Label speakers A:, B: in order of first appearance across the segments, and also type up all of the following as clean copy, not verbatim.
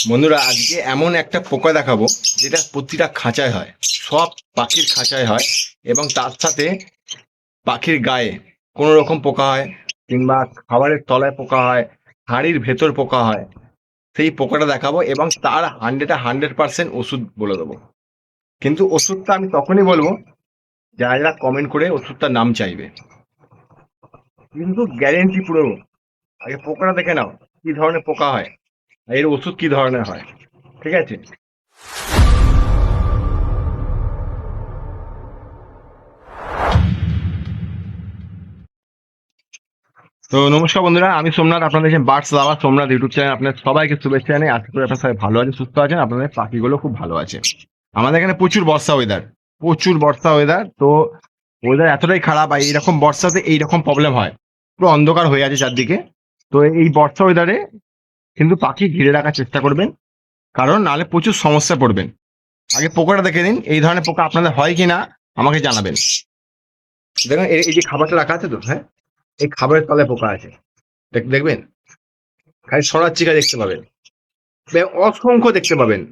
A: বন্ধুরা, আজকে এমন একটা পোকা দেখাবো যেটা প্রতিটা খাঁচায় হয়, সব পাখির খাঁচায় হয়। এবং তার সাথে পাখির গায়ে কোনো রকম পোকা হয়, কিংবা খাবারের তলায় পোকা হয়, হাঁড়ির ভেতর পোকা হয়। সেই পোকাটা দেখাবো এবং তার 100% ওষুধ বলে দেবো। কিন্তু ওষুধটা আমি তখনই বলবো যারা যারা কমেন্ট করে ওষুধটার নাম চাইবে, কিন্তু গ্যারেন্টি পুরো। আগে পোকাটা দেখে নাও, কি ধরনের পোকা হয় আর এর ওষুধ কি ধরনের হয়। ঠিক আছে? তো নমস্কার বন্ধুরা, আমি সোমনাথ, আপনাদের যে বার্ডস লাভার সোমনাথ ইউটিউব চ্যানেল, আপনাদের সবাইকে শুভেচ্ছা জানাই। আশা করি আপনারা সবাই ভালো আছেন, সুস্থ আছেন, আপনাদের পাখিগুলো খুব ভালো আছে। আমাদের এখানে প্রচুর বর্ষা ওয়েদার, প্রচুর বর্ষা ওয়েদার। তো ওয়েদার এতটাই খারাপ, আর এইরকম বর্ষাতে এইরকম প্রবলেম হয়, পুরো অন্ধকার হয়ে আছে চারদিকে। তো এই বর্ষা ওয়েদারে কিন্তু পাখি ঘিরে রাখার চেষ্টা করবেন, কারণ নাহলে প্রচুর সমস্যা পড়বেন। আগে পোকাটা দেখে নিন, এই ধরনের পোকা আপনাদের হয় কিনা আমাকে জানাবেন। দেখুন, এই যে খাবারটা রাখা আছে তো, হ্যাঁ, এই খাবারের তলায় পোকা আছে। দেখবেন, খালি সরার চিকা দেখতে পাবেন, অসংখ্য দেখতে পাবেন।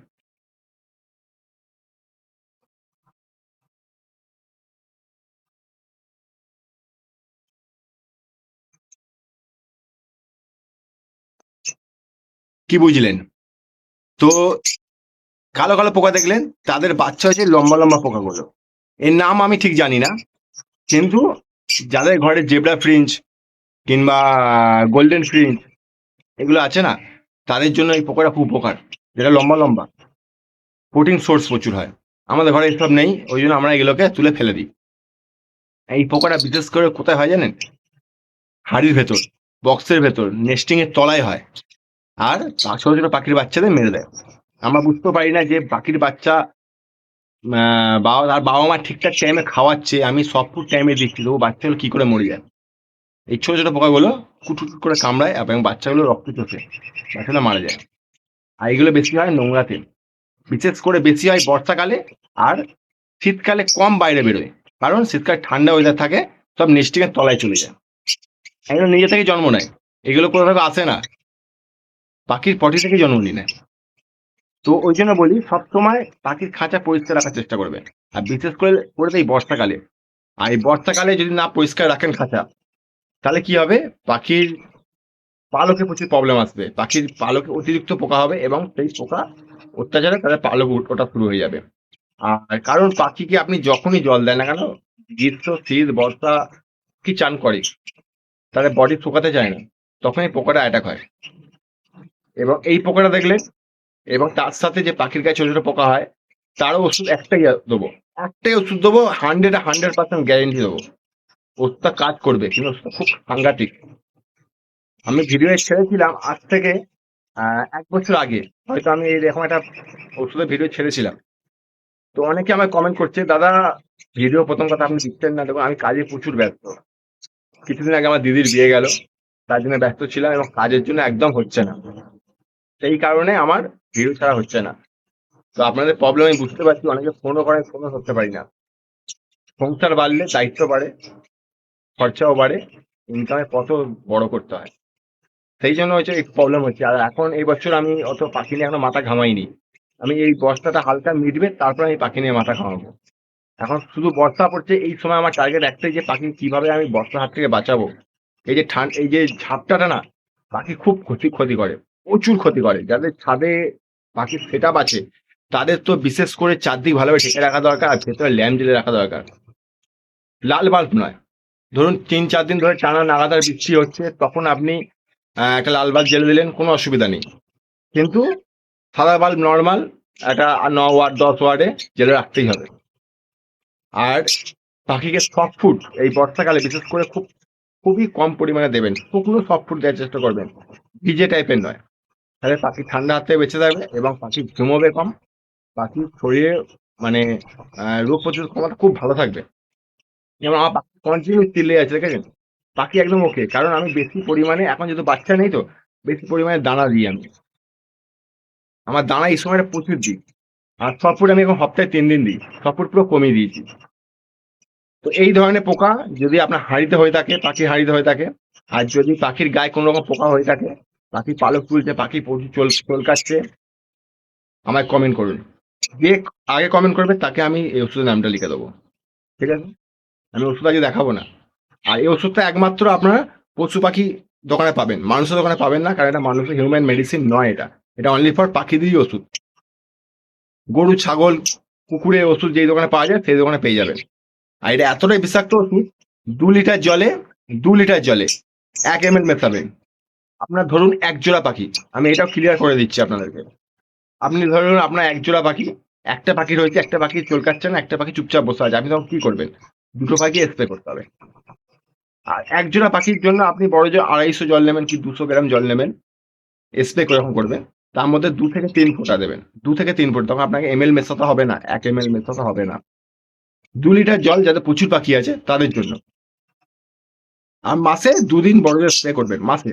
A: কি বুঝলেন? তো কালো কালো পোকা দেখলেন, তাদের বাচ্চা হচ্ছে লম্বা লম্বা পোকাগুলো। এর নাম আমি ঠিক জানি না, কিন্তু যাদের ঘরে জেব্রা ফ্রিঞ্জ কিংবা গোল্ডেন ফ্রিঞ্জ এগুলো আছে না, তাদের জন্য এই পোকাটা খুব উপকার। যেটা লম্বা লম্বা, প্রোটিন সোর্স প্রচুর হয়। আমাদের ঘরে এসব নেই, ওই জন্য আমরা এগুলোকে তুলে ফেলে দিই। এই পোকাটা বিশেষ করে কোথায় হয় জানেন? হাড়ির ভেতর, বক্সের ভেতর, নেস্টিং এর তলায় হয়। আর ছোট ছোট পাখির বাচ্চাদের মেরে দেয়। আমরা বুঝতে পারি না যে পাখির বাচ্চা বাবা মা ঠিকঠাক টাইমে খাওয়াচ্ছে, আমি সব ফুড টাইমে দিচ্ছি, তবু বাচ্চাগুলো কি করে মরে যায়। এই ছোট ছোট পোকাগুলো কুটুকুট করে কামড়ায় এবং বাচ্চাগুলো রক্ত চোষে, বাচ্চাগুলো মারা যায়। আর এগুলো বেশি হয় নোংরাতে, বিশেষ করে বেশি হয় বর্ষাকালে। আর শীতকালে কম বাইরে বেরোয়, কারণ শীতকালে ঠান্ডা ওয়েদার থাকে, সব নেস্টিং এর তলায় চলে যায়। এগুলো নিজে থেকে জন্ম নেয়, এগুলো কোথাও আসে না, পাখির পটি থেকে জন্ম নিয়ে নেয়। তো ওই জন্য বলি, সবসময় পাখির খাঁচা পরিষ্কার রাখার চেষ্টা করবেন। আর বিশেষ করে করে তো এই বর্ষাকালে। আর এই বর্ষাকালে যদি না পরিষ্কার রাখেন খাঁচা, তাহলে কি হবে? পাখির পালকে প্রচুর প্রবলেম আসবে, পাখির পালকে অতিরিক্ত পোকা হবে এবং সেই পোকা অত্যাচারে তাদের পালক ওঠা শুরু হয়ে যাবে। আর কারণ পাখিকে আপনি যখনই জল দেন না কেন, গ্রীষ্ম, শীত, বর্ষা, কি চান করে, তাদের বডি শুকাতে চায় না, তখন এই পোকাটা অ্যাটাক হয়। এবং এই পোকাটা দেখলে, এবং তার সাথে যে পাখির গায়ে ছোট ছোট পোকা হয়, তারও ওষুধ একটাই দেবো। একটাই ওষুধ দেবো, 100% গ্যারেন্টি দেবো। ওষুধটা কাজ করবে, কিন্তু ওষুধটা খুব সাংঘাতিক। আমি ভিডিও ছেড়েছিলাম আজ থেকে 1 বছর আগে, হয়তো আমি এরকম একটা ওষুধের ভিডিও ছেড়েছিলাম। তো অনেকে আমায় কমেন্ট করছে, দাদা ভিডিও প্রথম কথা আপনি দিচ্ছেন না। দেখুন, আমি কাজে প্রচুর ব্যস্ত। কিছুদিন আগে আমার দিদির বিয়ে গেল, তার জন্য ব্যস্ত ছিলাম এবং কাজের জন্য একদম হচ্ছে না। সেই কারণে আমার ভিডিও ছাড়া হচ্ছে না। তো আপনাদের প্রবলেম আমি বুঝতে পারছি, অনেকে ফোনও করেন, ফোনও ধরতে পারি না। সংসার বাড়লে দায়িত্ব বাড়ে, খরচাও বাড়ে, ইনকামে কত বড় করতে হয়। সেই জন্য হচ্ছে এই প্রবলেম হচ্ছে। আর এখন এই বছর আমি অত পাখি নিয়ে এখনো মাথা ঘামাইনি। আমি এই বর্ষাটা হালকা মিটবে, তারপর আমি পাখি নিয়ে মাথা ঘামাবো। এখন শুধু বর্ষা পড়ছে, এই সময় আমার টার্গেট একটাই, যে পাখি কিভাবে আমি বর্ষার হাত থেকে বাঁচাবো। এই যে ঝাপটাটা না, পাখি খুব ক্ষতি করে, প্রচুর ক্ষতি করে। যাদের ছাদে পাখির সেটআপ আছে, তাদের তো বিশেষ করে চারদিক ভালোভাবে ঢেকে রাখা দরকার, আর ভেতরে ল্যাম্প জ্বেলে রাখা দরকার। লাল বাল্ব নয়। ধরুন 3-4 দিন ধরে টানা লাগাতার বৃষ্টি হচ্ছে, তখন আপনি একটা লাল বাল্ব জ্বেলে দিলেন, কোনো অসুবিধা নেই। কিন্তু সাদা বাল্ব নর্মাল একটা 9 ওয়াট 10 ওয়াটে জ্বেলে রাখতেই হবে। আর পাখিকে সফট ফুড এই বর্ষাকালে বিশেষ করে খুবই কম পরিমাণে দেবেন। শুকনো সফট ফুড দেওয়ার চেষ্টা করবেন, ভিজে টাইপের নয়। তাহলে পাখি ঠান্ডা হাত থেকে বেঁচে থাকবে এবং পাখি ঘুমোবে কম, পাখির শরীরে মানে রোগ প্রতিরোধ ক্ষমতা খুব ভালো থাকবে। যেমন আমার পাখি কন্টিনিউ চিল্লে আছে, দেখেছেন? পাখি একদম ওকে, কারণ আমি বেশি পরিমাণে, এখন যেহেতু বাচ্চা নেই, তো বেশি পরিমাণে দানা দিই আমি। আমার দানা এই সময়টা প্রচুর দিই। আর সফট ফুড আমি এখন সপ্তাহে 3 দিন দিই, সফট ফুড পুরো কমিয়ে দিয়েছি। তো এই ধরনের পোকা যদি আপনার হাঁড়িতে হয়ে থাকে, পাখির হাঁড়িতে হয়ে থাকে, আর যদি পাখির গায়ে কোনো রকম পোকা হয়ে থাকে, পাখি পালক তুলছে, পাখি প্রচুর চুলকাচ্ছে, আমায় কমেন্ট করুন। যে আগে কমেন্ট করবে তাকে আমি এই ওষুধের নামটা লিখে দেবো। ঠিক আছে? আমি ওষুধ আগে দেখাবো না। আর এই ওষুধটা একমাত্র আপনারা পশু পাখি দোকানে পাবেন, মানুষের দোকানে পাবেন না, কারণ এটা মানুষের হিউম্যান মেডিসিন নয়। এটা অনলি ফর পাখিদেরই ওষুধ। গরু, ছাগল, কুকুরের ওষুধ যেই দোকানে পাওয়া যায় সেই দোকানে পেয়ে যাবেন। আর এটা এতটাই বিষাক্ত ওষুধ, 2 লিটার জলে 1 ml মেশাবেন। আপনার ধরুন এক জোড়া পাখি, আমি এটাও ক্লিয়ার করে দিচ্ছি আপনাদেরকে। আপনি ধরুন আপনার এক জোড়া পাখি, একটা পাখি রয়েছে, একটা পাখি চুলকাচ্ছে না, একটা পাখি চুপচাপ বসে আছে, আপনি তখন কি করবেন? দুটো পাখি স্প্রে করতে হবে। আর এক জোড়া পাখির জন্য আপনি বড় জোর 250 জল নেবেন কি 200 গ্রাম জল নেবেন, স্প্রে কিরকম করবেন, তার মধ্যে 2 থেকে 3 ফোঁটা দেবেন, 2 থেকে 3 ফোঁটা। তখন আপনাকে এমএল মেশাতে হবে না, 1 ml মেশাতে হবে না। 2 লিটার জল যাদের প্রচুর পাখি আছে তাদের জন্য। আর মাসে 2 দিন বড় জোর স্প্রে করবেন, মাসে।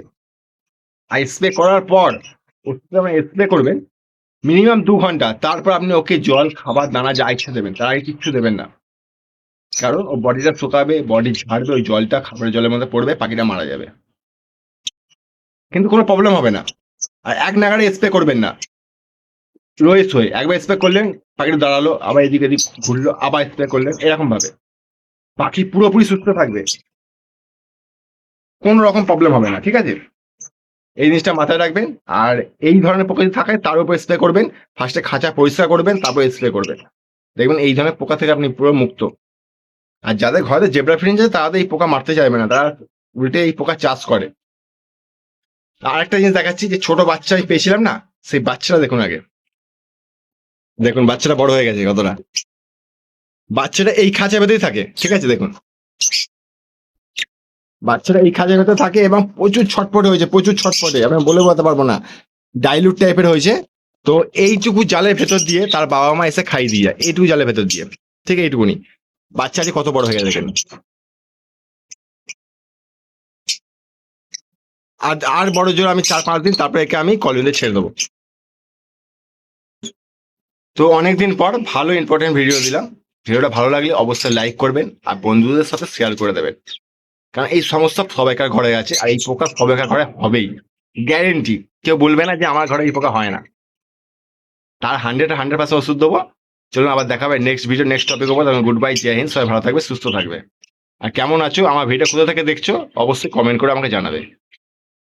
A: আর স্প্রে করার পর ওষুধটা স্প্রে করবেন মিনিমাম 2 ঘন্টা, তারপর আপনি ওকে জল, খাবার, দানা যা ইচ্ছা দেবেন, তার আগে কিচ্ছু দেবেন না। কারণ ও বডিটা শুকাবে, বডি ঝাড়বে, ওই জলটা খাবারের জলের মধ্যে পড়বে, পাখিটা মারা যাবে। কিন্তু কোনো প্রবলেম হবে না। আর এক নাগাড়ে স্প্রে করবেন না, রয়েস হয়ে একবার স্প্রে করলেন, পাখিটা দাঁড়ালো, আবার এদিক এদিক ঘুরলো, আবার স্প্রে করলেন, এরকম ভাবে পাখি পুরোপুরি সুস্থ থাকবে, কোনো রকম প্রবলেম হবে না। ঠিক আছে? এই জিনিসটা মাথায় রাখবেন। আর এই ধরনের পোকা যদি থাকে তার উপর স্প্রে করবেন, ফার্স্টে খাঁচা পরিষ্কার করবেন, তারপর স্প্রে করবেন। দেখবেন এই ধরনের পোকা থেকে আপনি পুরো মুক্ত। আর যাদের ঘরে জেব্রা ফিরিঞ্জ আছে তারা এই পোকা মারতে চাইবে না, তারা উল্টে এই পোকা চাষ করে। আর একটা জিনিস দেখাচ্ছি, যে ছোট বাচ্চা আমি পেয়েছিলাম না, সেই বাচ্চাটা দেখুন আগে, দেখুন বাচ্চাটা বড় হয়ে গেছে কতটা। বাচ্চাটা এই খাঁচার ভেতরেই থাকে, ঠিক আছে? দেখুন বাচ্চাটা এই খাঁচার ভেতরে থাকে এবং প্রচুর ছটপটে হয়েছে, প্রচুর ছটপটে, আমি বলে বলতে পারবো না, ডাইলুট টাইপের হয়েছে। তো এইটুকু জালের ভেতর দিয়ে তার বাবা মা এসে খাই দিয়ে যায়, এইটুকু জালের ভেতর দিয়ে, ঠিক এইটুকুনি। বাচ্চাটি কত বড় হয়ে গেছে দেখেন। আর আর বড় জোর আমি 4-5 দিন, তারপরে একে আমি কলোনিতে ছেড়ে দেবো। তো অনেকদিন পর ভালো ইম্পর্টেন্ট ভিডিও দিলাম। ভিডিওটা ভালো লাগলে অবশ্যই লাইক করবেন আর বন্ধুদের সাথে শেয়ার করে দেবেন। কারণ এই সমস্যা সবাইকার ঘরে আছে, আর এই পোকা সবাইকার ঘরে হবেই, গ্যারেন্টি। কেউ বলবে না যে আমার ঘরে এই পোকা হয় না। তার 100% ওষুধ দেবো। চলুন আবার দেখাবে নেক্সট ভিডিও, নেক্সট টপিক হবো। তখন গুড বাই, জয় হিন্দ, সবাই ভালো থাকবে, সুস্থ থাকবে। আর কেমন আছো, আমার ভিডিও কোথা থেকে দেখছো, অবশ্যই কমেন্ট করে আমাকে জানাবে।